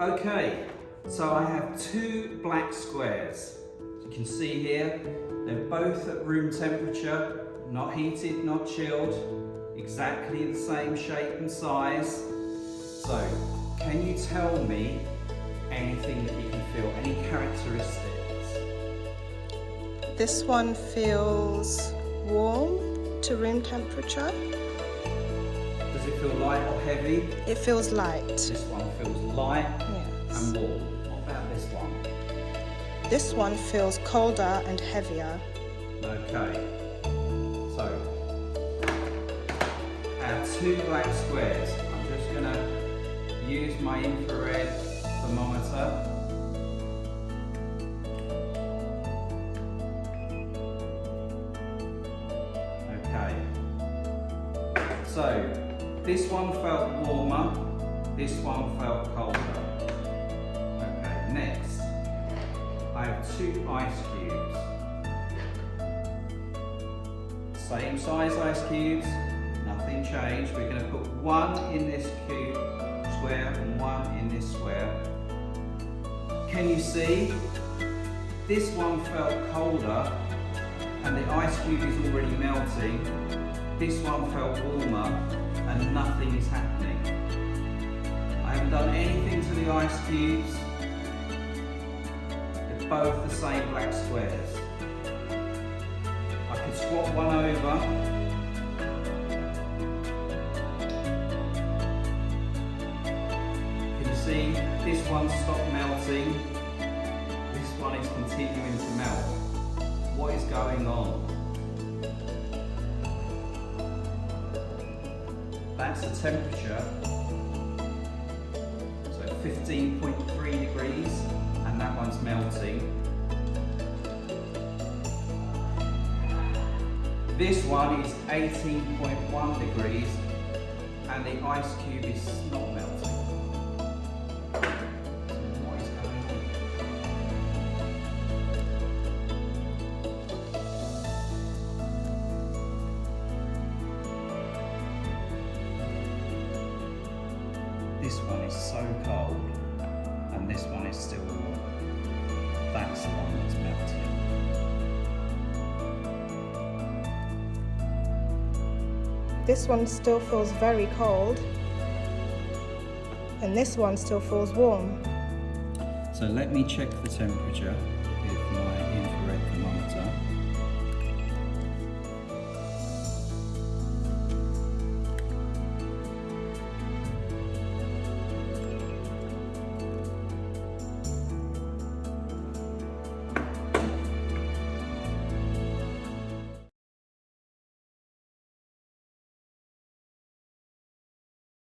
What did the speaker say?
Okay, so I have two black squares. As you can see here, they're both at room temperature, not heated, not chilled, exactly the same shape and size. So, can you tell me anything that you can feel, any characteristics? This one feels warm to room temperature. Does it feel light or heavy? It feels light. This one feels light Yes. and warm. What about this one? This one feels colder and heavier. Okay, so I have two black squares. I'm just going to use my infrared thermometer. Okay, so this one felt warmer, this one felt colder. Okay, next I have two ice cubes. Same size ice cubes, nothing changed. We're going to put one in this cube square and one in this square. Can you see? This one felt colder and the ice cube is already melting. This one felt warmer and nothing is happening. I haven't done anything to the ice cubes. They're both the same black squares. I could swap one over. Can you see this one stopped melting? This one is continuing to melt. What is going on? That's the temperature. So 15.3 degrees, and that one's melting. This one is 18.1 degrees and the ice cube is not melting. What is going on? This one is so cold and this one is still warm. That's the one that's melting. This one still feels very cold. And this one still feels warm. So let me check the temperature with my infrared thermometer.